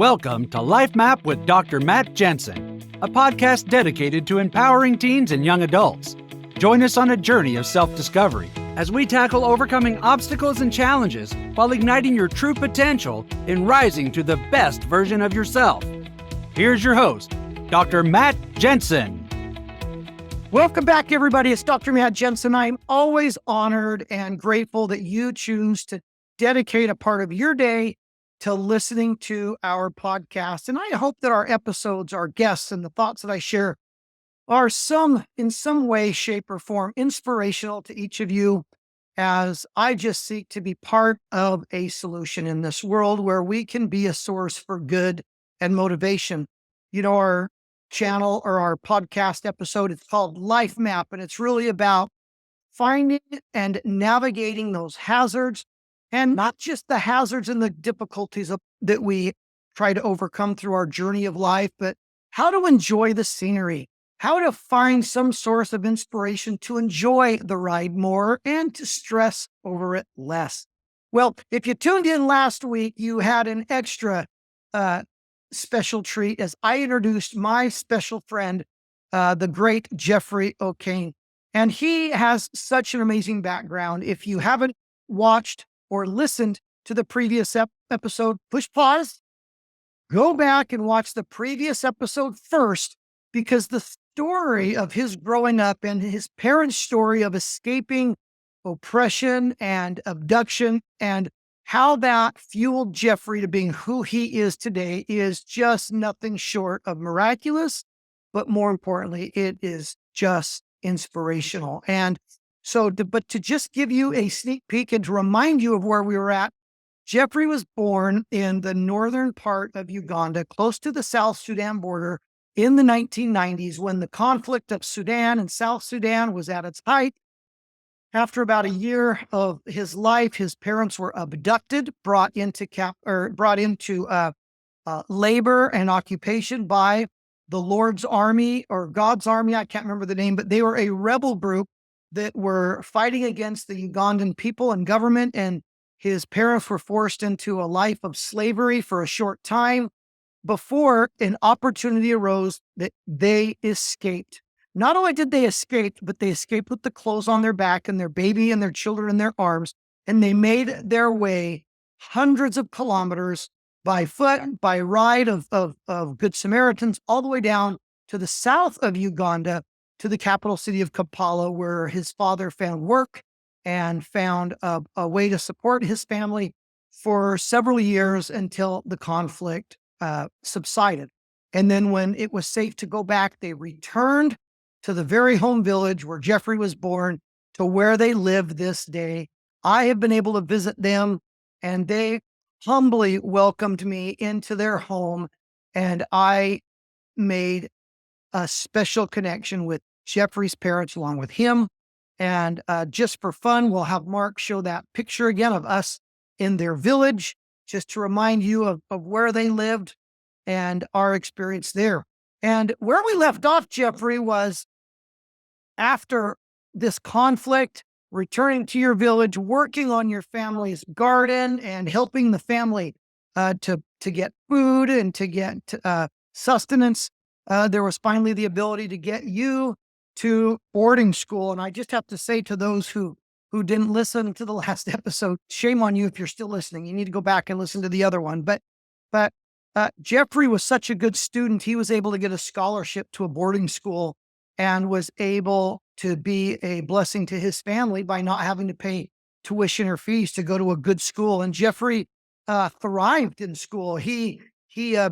Welcome to LifeMap with Dr. Matt Jensen, a podcast dedicated to empowering teens and young adults. Join us on a journey of self-discovery as we tackle overcoming obstacles and challenges while igniting your true potential in rising to the best version of yourself. Here's your host, Dr. Matt Jensen. Welcome back, everybody. It's Dr. Matt Jensen. I'm always honored and grateful that you choose to dedicate a part of your day to listening to our podcast. And I hope that our episodes, our guests, and the thoughts that I share are in some way, shape, or form inspirational to each of you, as I just seek to be part of a solution in this world where we can be a source for good and motivation. You know, our channel or our podcast episode, it's called LifeMap, and it's really about finding and navigating those hazards, and not just the hazards and the difficulties that we try to overcome through our journey of life, but how to enjoy the scenery, how to find some source of inspiration to enjoy the ride more and to stress over it less. Well, if you tuned in last week, you had an extra special treat as I introduced my special friend, the great Geofrey Okeny. And he has such an amazing background. If you haven't watched or listened to the previous episode, push pause, go back and watch the previous episode first, because the story of his growing up and his parents' story of escaping oppression and abduction and how that fueled Geofrey to being who he is today is just nothing short of miraculous. But more importantly, it is just inspirational. And so, to just give you a sneak peek and to remind you of where we were at, Geofrey was born in the northern part of Uganda, close to the South Sudan border in the 1990s, when the conflict of Sudan and South Sudan was at its height. After about a year of his life, his parents were abducted, brought into labor and occupation by the Lord's Army or God's Army. I can't remember the name, but they were a rebel group that were fighting against the Ugandan people and government. And his parents were forced into a life of slavery for a short time before an opportunity arose that they escaped. Not only did they escape, but they escaped with the clothes on their back and their baby and their children in their arms. And they made their way hundreds of kilometers by foot, by ride of Good Samaritans, all the way down to the south of Uganda, to the capital city of Kampala, where his father found work and found a way to support his family for several years until the conflict subsided. And then when it was safe to go back, they returned to the very home village where Geofrey was born, to where they live this day. I have been able to visit them, and they humbly welcomed me into their home, and I made a special connection with Geofrey's parents along with him. And just for fun, we'll have Mark show that picture again of us in their village, just to remind you of where they lived and our experience there. And where we left off, Geofrey, was after this conflict, returning to your village, working on your family's garden and helping the family to get food and to get sustenance. There was finally the ability to get you to boarding school. And I just have to say to those who didn't listen to the last episode, shame on you if you're still listening. You need to go back and listen to the other one. But Geofrey was such a good student. He was able to get a scholarship to a boarding school and was able to be a blessing to his family by not having to pay tuition or fees to go to a good school. And Geofrey thrived in school. He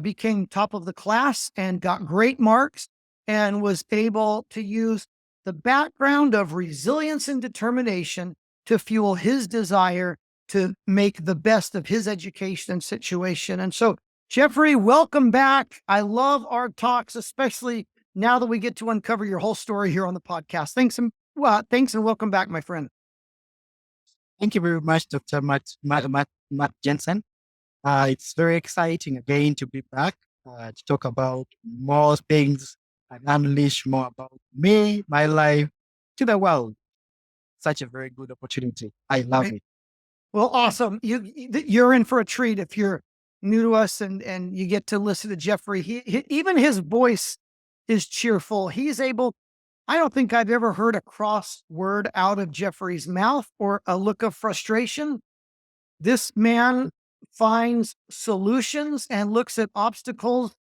became top of the class and got great marks, and was able to use the background of resilience and determination to fuel his desire to make the best of his education and situation. And so, Geofrey, welcome back. I love our talks, especially now that we get to uncover your whole story here on the podcast. Thanks and welcome back, my friend. Thank you very much, Dr. Matt Jensen. It's very exciting again to be back to talk about more things and unleash more about me, my life, to the world. Such a very good opportunity. I love it. Well, awesome. You're in for a treat if you're new to us and you get to listen to Geofrey, even his voice is cheerful. He's able, I don't think I've ever heard a cross word out of Geofrey's mouth or a look of frustration. This man finds solutions and looks at obstacles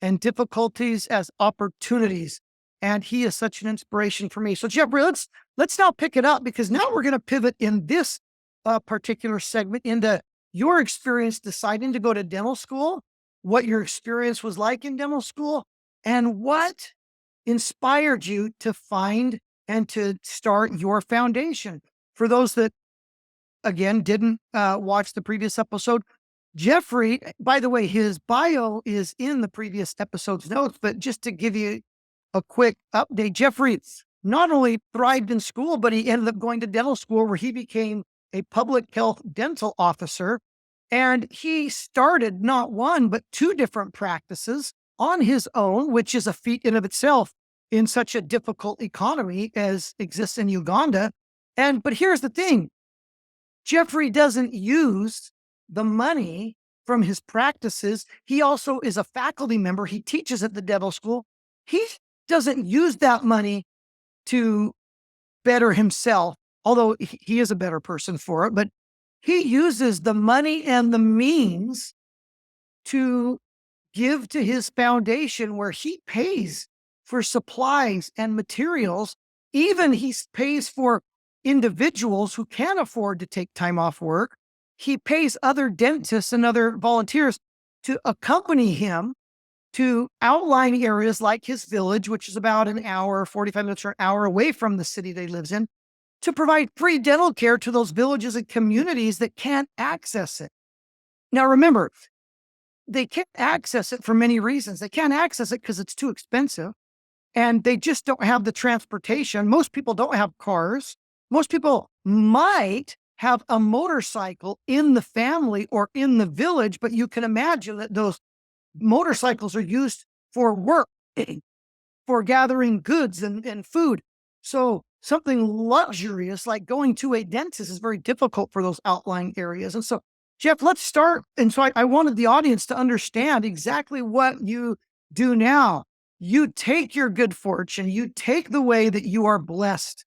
and difficulties as opportunities. And he is such an inspiration for me. So Geofrey, let's now pick it up, because now we're going to pivot in this particular segment into your experience deciding to go to dental school, what your experience was like in dental school, and what inspired you to find and to start your foundation. For those that, again, didn't watch the previous episode, Geofrey, by the way, his bio is in the previous episode's notes, but just to give you a quick update, Geofrey not only thrived in school, but he ended up going to dental school where he became a public health dental officer. And he started not one, but two different practices on his own, which is a feat in of itself in such a difficult economy as exists in Uganda. But here's the thing, Geofrey doesn't use the money from his practices. He also is a faculty member. He teaches at the dental school. He doesn't use that money to better himself, although he is a better person for it, but he uses the money and the means to give to his foundation, where he pays for supplies and materials. Even he pays for individuals who can't afford to take time off work. He pays other dentists and other volunteers to accompany him to outlying areas like his village, which is about an hour, 45 minutes or an hour away from the city that he lives in, to provide free dental care to those villages and communities that can't access it. Now, remember, they can't access it for many reasons. They can't access it because it's too expensive, and they just don't have the transportation. Most people don't have cars. Most people might have a motorcycle in the family or in the village, but you can imagine that those motorcycles are used for work, for gathering goods and food. So something luxurious like going to a dentist is very difficult for those outlying areas. And so, Jeff, let's start. And so I wanted the audience to understand exactly what you do now. You take your good fortune, you take the way that you are blessed,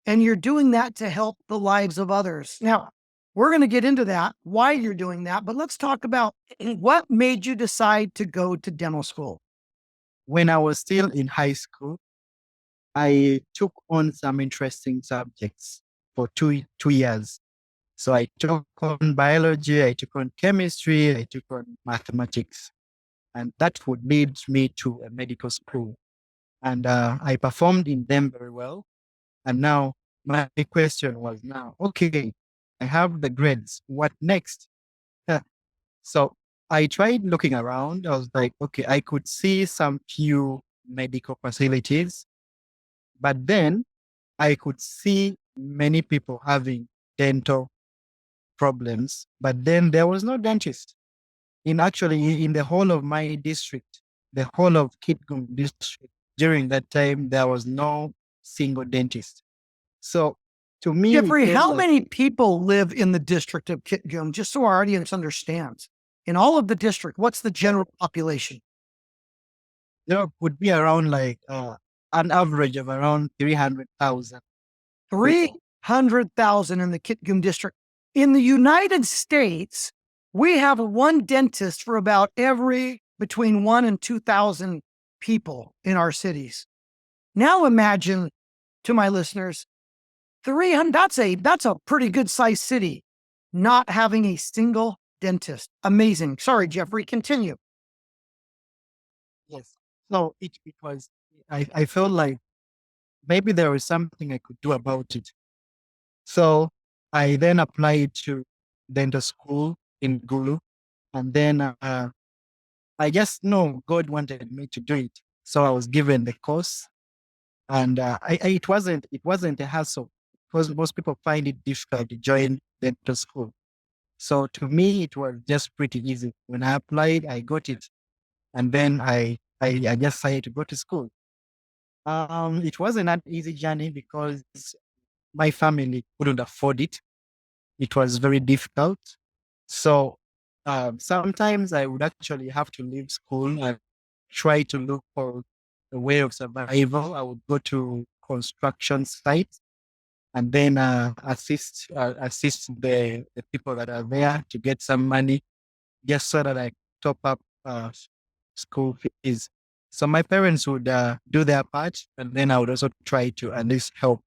and you're doing that to help the lives of others. Now, we're going to get into that, why you're doing that, but let's talk about what made you decide to go to dental school. When I was still in high school, I took on some interesting subjects for two years. So I took on biology, I took on chemistry, I took on mathematics, and that would lead me to a medical school. And I performed in them very well. And now my question was okay, I have the grades. What next? So I tried looking around. I was like, okay, I could see some few medical facilities, but then I could see many people having dental problems, but then there was no dentist. In the whole of my district, the whole of Gulu District, during that time, there was no single dentist. So to me, Geofrey, how many people live in the district of Kitgum, just so our audience understands? In all of the district, what's the general population? There would be around an average of around 300,000. 300,000 in the Kitgum district. In the United States, we have one dentist for about every between 1 and 2,000 people in our cities. Now imagine, to my listeners, 300, that's a pretty good sized city, not having a single dentist. Amazing. Sorry, Geofrey, continue. Yes. So it was, I felt like maybe there was something I could do about it. So I then applied to dental school in Gulu, and then I just know God wanted me to do it. So I was given the course, and it wasn't a hassle, because most people find it difficult to join dental school. So to me, it was just pretty easy. When I applied, I got it, and then I just decided to go to school. It wasn't an easy journey because my family couldn't afford it. It was very difficult. So sometimes I would actually have to leave school and try to look for a way of survival. I would go to construction sites and then assist the people that are there to get some money just so that I top up school fees. So my parents would do their part, and then I would also try to at least help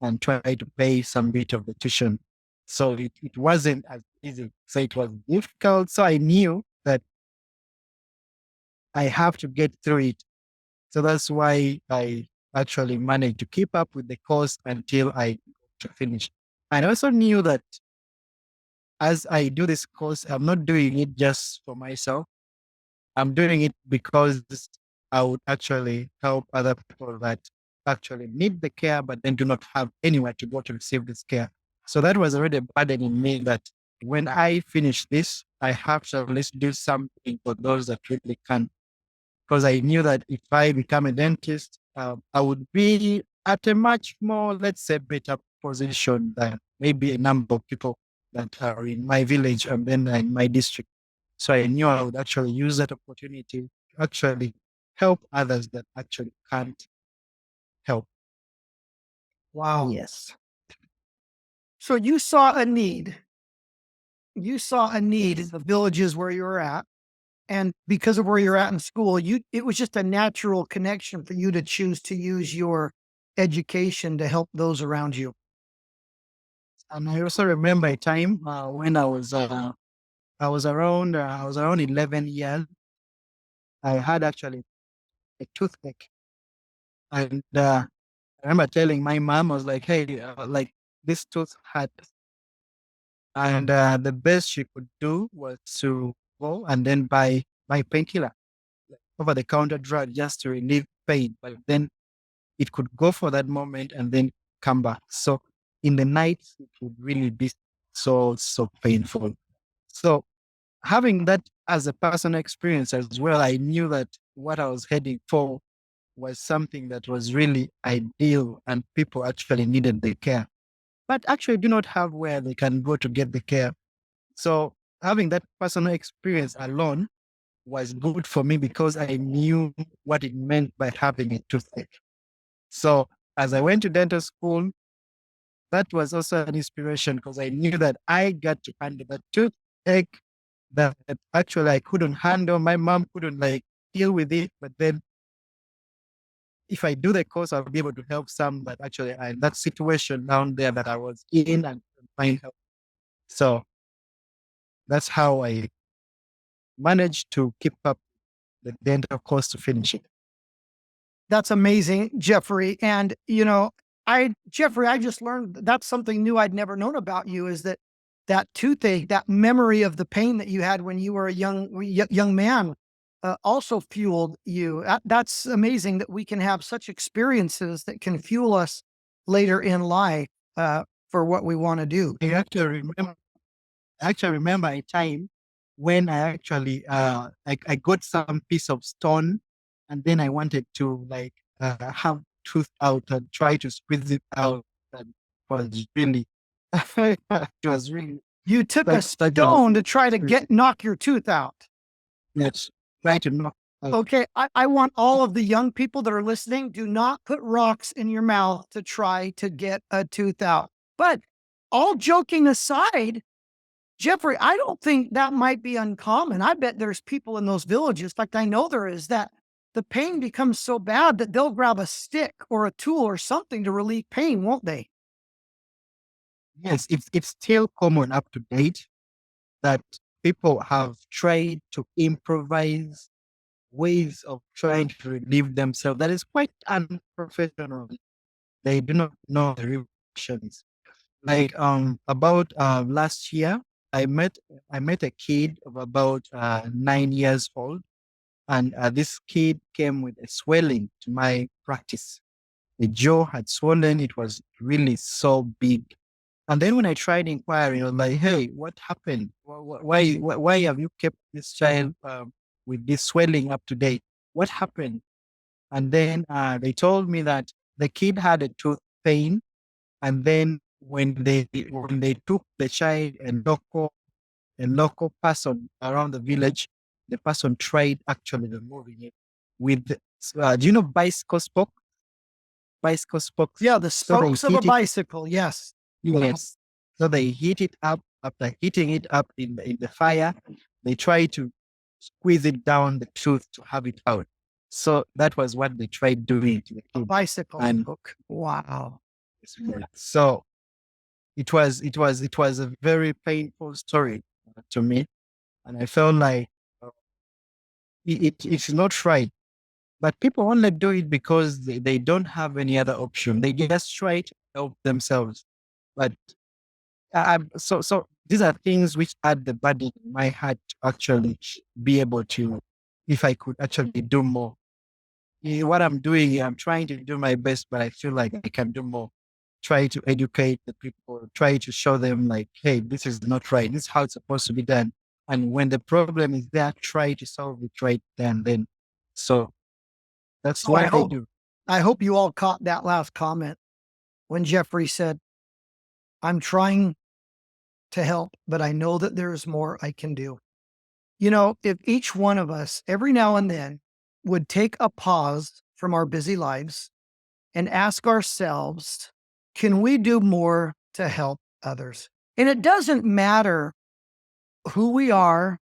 and try to pay some bit of the tuition. So it wasn't as easy. So it was difficult. So I knew that I have to get through it. So that's why I actually managed to keep up with the course until I finished. I also knew that as I do this course, I'm not doing it just for myself. I'm doing it because I would actually help other people that actually need the care, but then do not have anywhere to go to receive this care. So that was already a burden in me that when I finish this, I have to at least do something for those that really can. Because I knew that if I become a dentist, I would be at a much more, let's say, better position than maybe a number of people that are in my village and then in my district. So I knew I would actually use that opportunity to actually help others that actually can't help. Wow. Yes. So you saw a need. You saw a need in the villages where you were at. And because of where you're at in school, it was just a natural connection for you to choose to use your education to help those around you. And I also remember a time when I was around 11 years. I had actually a toothache, and I remember telling my mom, I was like, "Hey, like this tooth hurt," and the best she could do was to go and then buy painkiller, like over the counter drug, just to relieve pain. But then it could go for that moment and then come back. So in the night, it would really be so painful. So having that as a personal experience as well, I knew that what I was heading for was something that was really ideal and people actually needed the care, but actually do not have where they can go to get the care. So having that personal experience alone was good for me because I knew what it meant by having a toothache. So as I went to dental school, that was also an inspiration because I knew that I got to handle that toothache that actually I couldn't handle. My mom couldn't like deal with it, but then if I do the course, I'll be able to help some that actually are in that situation down there that I was in and find help. So that's how I managed to keep up the dental course to finish it. That's amazing, Geoffrey. And, Geoffrey, I just learned that's something new I'd never known about you is that toothache, that memory of the pain that you had when you were a young man, also fueled you. That's amazing that we can have such experiences that can fuel us later in life for what we want to do. I actually remember a time when I actually I got some piece of stone and then I wanted to like have tooth out and try to squeeze it out, and was really it was really You took a such stone to try to knock your tooth out. yes, try to knock out. Okay, I want all of the young people that are listening, do not put rocks in your mouth to try to get a tooth out. But all joking aside, Geoffrey, I don't think that might be uncommon. I bet there's people in those villages, in fact, I know there is, that the pain becomes so bad that they'll grab a stick or a tool or something to relieve pain, won't they? Yes, it's still common up to date that people have tried to improvise ways of trying to relieve themselves. That is quite unprofessional. They do not know the repercussions. Like about last year, I met a kid of about 9 years old, and this kid came with a swelling to my practice. The jaw had swollen; it was really so big. And then when I tried inquiring, I was like, "Hey, what happened? Why have you kept this child with this swelling up to date? What happened?" And then they told me that the kid had a tooth pain, and then when they took the child and doctor a local person around the village. The person tried actually removing it with, do you know bicycle spoke? Bicycle spokes. Yeah, the So they spokes of a hit it. bicycle. Yes. Yes. So they heat it up. After heating it up in the fire, they try to squeeze it down the tooth to have it out. So that was what they tried doing to the A kid. bicycle And spoke. Wow. so it was a very painful story to me. And I felt like uh, it's not right. But people only do it because they don't have any other option. They just try to help themselves. But so these are things which add the burden in my heart to actually be able to, if I could actually do more. What I'm doing, I'm trying to do my best, but I feel like I can do more. Try to educate the people, try to show them like, hey, this is not right. This is how it's supposed to be done. And when the problem is there, try to solve it right then. So that's So I what I hope do. I hope you all caught that last comment when Geoffrey said, I'm trying to help, but I know that there is more I can do. You know, if each one of us every now and then would take a pause from our busy lives and ask ourselves, can we do more to help others? And it doesn't matter who we are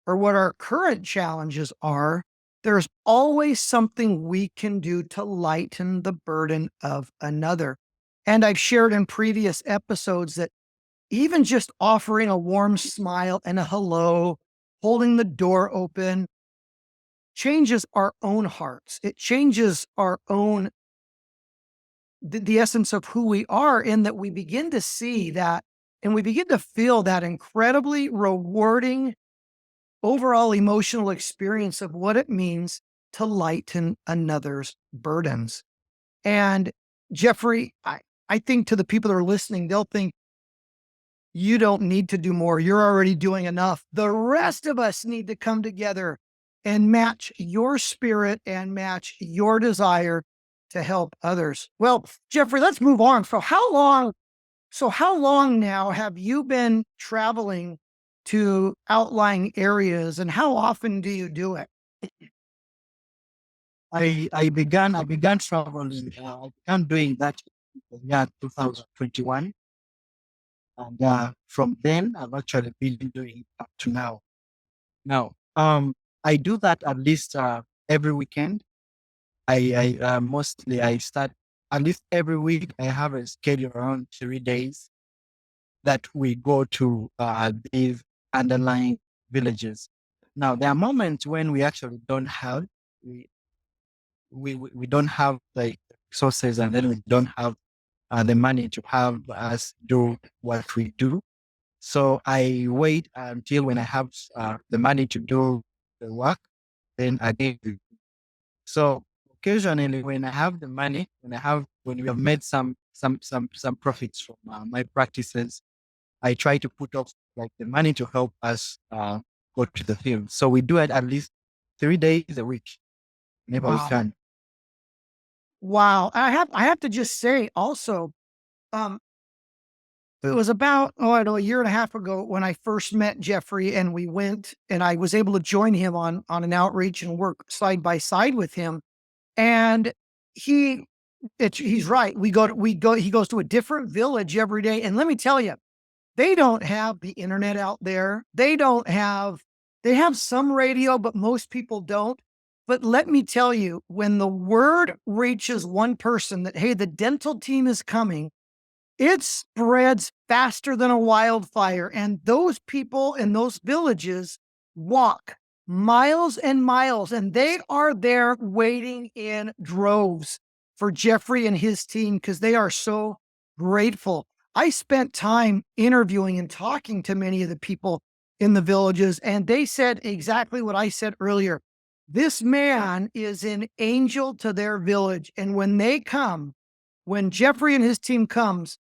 or what our current challenges are, there's always something we can do to lighten the burden of another. And I've shared in previous episodes that even just offering a warm smile and a hello, holding the door open, changes our own hearts. It changes our own, the essence of who we are, in that we begin to see that and we begin to feel that incredibly rewarding overall emotional experience of what it means to lighten another's burdens. And Geoffrey, I think to the people that are listening, they'll think, you don't need to do more. You're already doing enough. The rest of us need to come together and match your spirit and match your desire to help others. Well, Geoffrey, let's move on. So how long now have you been traveling to outlying areas, and how often do you do it? I began traveling. I began doing that in the year 2021. And from then, I've actually been doing it up to now. Now, I do that at least every weekend. I mostly I start at least every week. I have a schedule around 3 days that we go to these underlying villages. Now, there are moments when we actually don't have we we don't have the resources, and then we don't have the money to have us do what we do. So I wait until when I have the money to do the work, then I do. So occasionally, when I have the money, when we have made some profits from my practices, I try to put up like the money to help us go to the field. So we do it at least 3 days a week, whenever we Wow. can. Wow. I have to just say also, um, it was about, I don't know, a year and a half ago when I first met Geoffrey, and we went and I was able to join him on an outreach and work side by side with him. And he he's right. He goes to a different village every day. And let me tell you, they don't have the internet out there. They have some radio, but most people don't. But let me tell you, when the word reaches one person that, hey, the dental team is coming, it spreads faster than a wildfire. And those people in those villages walk miles and miles, and they are there waiting in droves for Geoffrey and his team because they are so grateful. I spent time interviewing and talking to many of the people in the villages, and they said exactly what I said earlier. This man is an angel to their village. And when Geoffrey and his team comes,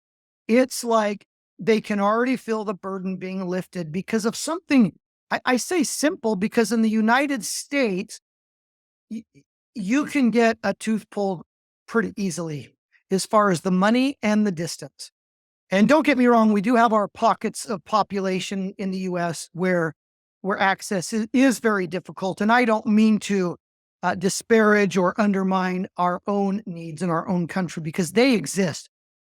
it's like they can already feel the burden being lifted because of something. I say simple because in the United States, you can get a tooth pulled pretty easily as far as the money and the distance. And don't get me wrong, we do have our pockets of population in the US where access is very difficult. And I don't mean to disparage or undermine our own needs in our own country, because they exist.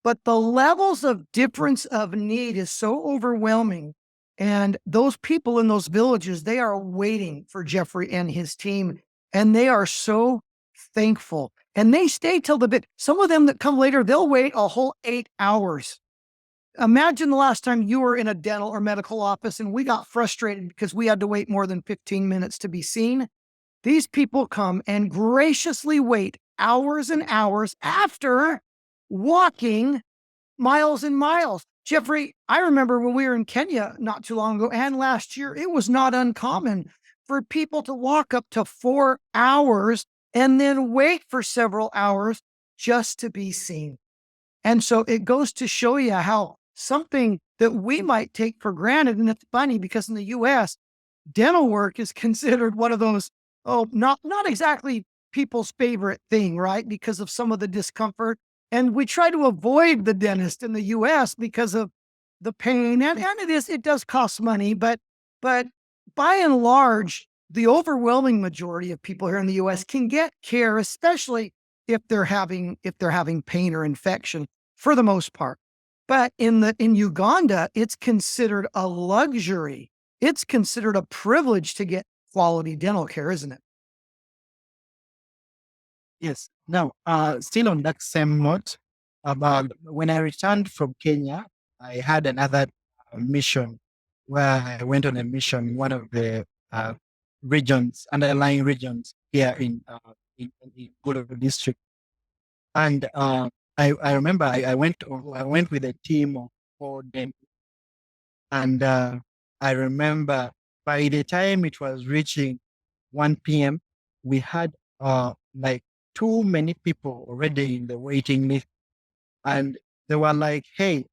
But the levels of difference of need is so overwhelming. And those people in those villages, they are waiting for Geofrey and his team. And they are so thankful. And they stay till the bit. Some of them that come later, they'll wait a whole 8 hours. Imagine the last time you were in a dental or medical office and we got frustrated because we had to wait more than 15 minutes to be seen. These people come and graciously wait hours and hours after walking miles and miles. Geofrey, I remember when we were in Kenya not too long ago and last year, it was not uncommon for people to walk up to 4 hours and then wait for several hours just to be seen. And so it goes to show you how something that we might take for granted, and it's funny because in the US, dental work is considered one of those, not exactly people's favorite thing, right? Because of some of the discomfort. And we try to avoid the dentist in the US because of the pain. And it does cost money, but by and large, the overwhelming majority of people here in the US can get care, especially if they're having pain or infection, for the most part. But in Uganda, it's considered a luxury. It's considered a privilege to get quality dental care, isn't it? Yes. Now, still on that same note, about when I returned from Kenya, I had another mission where I went on a mission in one of the underlying regions here in Gulu District. And I remember I went with a team of 4 dentists. And I remember by the time it was reaching 1 p.m., we had like too many people already in the waiting list. And they were like, hey,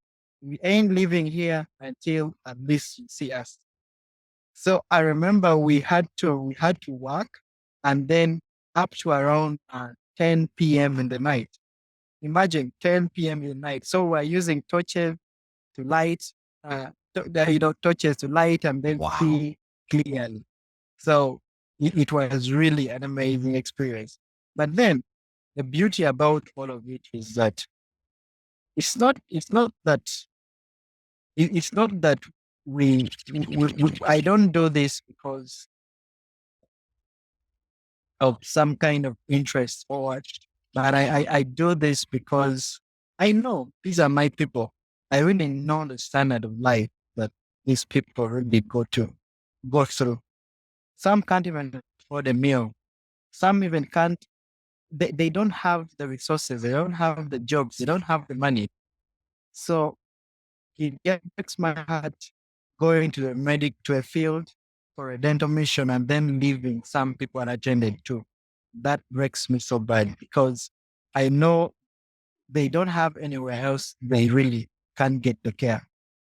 we ain't leaving here until at least you see us. So I remember we had to work, and then up to around 10 p.m. in the night. Imagine 10 p.m. in the night. So we're using torches to light, torches to light and then see clearly. So it was really an amazing experience. But then the beauty about all of it is that it's not that I don't do this because of some kind of interest or what, but I do this because I know these are my people. I really know the standard of life that these people really go through. Some can't even afford a meal. Some even can't, they don't have the resources, they don't have the jobs, they don't have the money. So it breaks my heart going to a field for a dental mission and then leaving some people unattended too. That breaks me so bad because I know they don't have anywhere else they really can't get the care.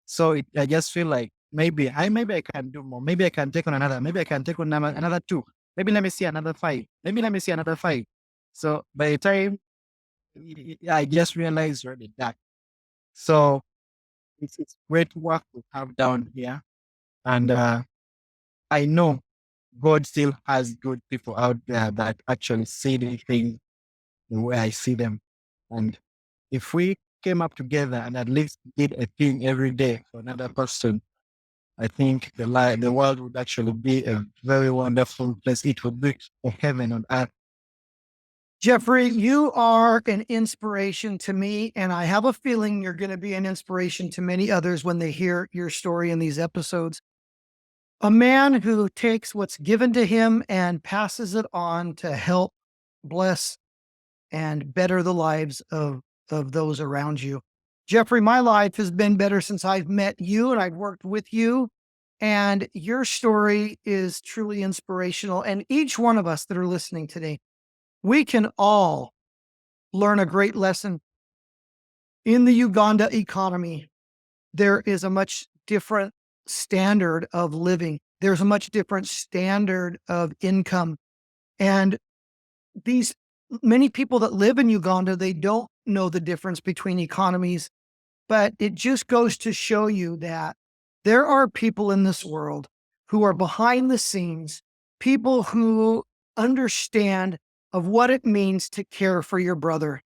So I just feel like maybe I can do more. Maybe I can take on another. Maybe I can take on another 2. Maybe let me see another 5. Maybe let me see another 5. So by the time I just realized already that. So it's great work we have down here. And I know God still has good people out there that actually see the things the way I see them. And if we came up together and at least did a thing every day for another person, I think the world would actually be a very wonderful place. It would be a heaven on earth. Geofrey, you are an inspiration to me, and I have a feeling you're going to be an inspiration to many others when they hear your story in these episodes. A man who takes what's given to him and passes it on to help, bless, and better the lives of those around you. Geofrey, my life has been better since I've met you and I've worked with you. And your story is truly inspirational. And each one of us that are listening today, we can all learn a great lesson. In the Uganda economy, there is a much different standard of living. There's a much different standard of income. And these many people that live in Uganda, they don't know the difference between economies. But it just goes to show you that there are people in this world who are behind the scenes, people who understand of what it means to care for your brother,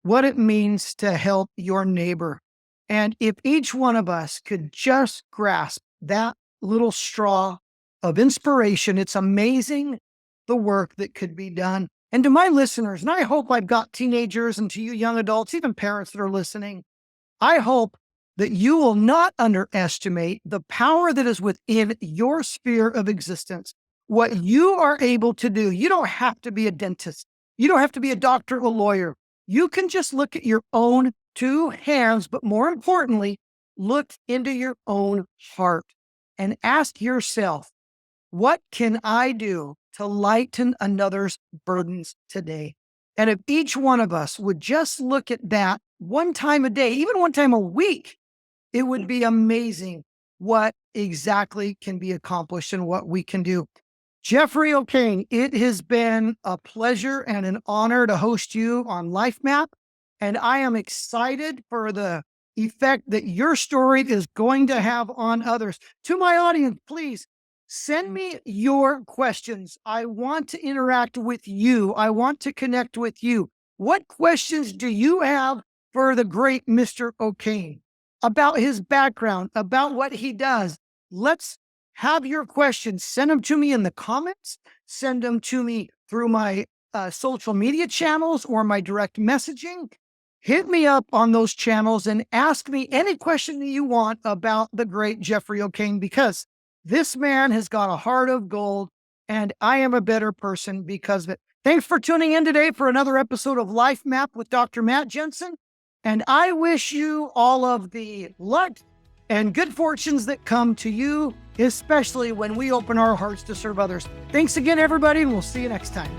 what it means to help your neighbor. And if each one of us could just grasp that little straw of inspiration, it's amazing the work that could be done. And to my listeners, and I hope I've got teenagers, and to you young adults, even parents that are listening, I hope that you will not underestimate the power that is within your sphere of existence. What you are able to do, you don't have to be a dentist. You don't have to be a doctor or a lawyer. You can just look at your own two hands, but more importantly, look into your own heart and ask yourself, what can I do to lighten another's burdens today? And if each one of us would just look at that one time a day, even one time a week, it would be amazing what exactly can be accomplished and what we can do. Geofrey Okeny, it has been a pleasure and an honor to host you on LifeMap. And I am excited for the effect that your story is going to have on others. To my audience, please send me your questions. I want to interact with you. I want to connect with you. What questions do you have for the great Mr. Okeny about his background, about what he does? Let's have your questions. Send them to me in the comments. Send them to me through my social media channels or my direct messaging. Hit me up on those channels and ask me any question that you want about the great Geofrey Okeny, because this man has got a heart of gold, and I am a better person because of it. Thanks for tuning in today for another episode of Life Map with Dr. Matt Jensen. And I wish you all of the luck and good fortunes that come to you, especially when we open our hearts to serve others. Thanks again, everybody, and we'll see you next time.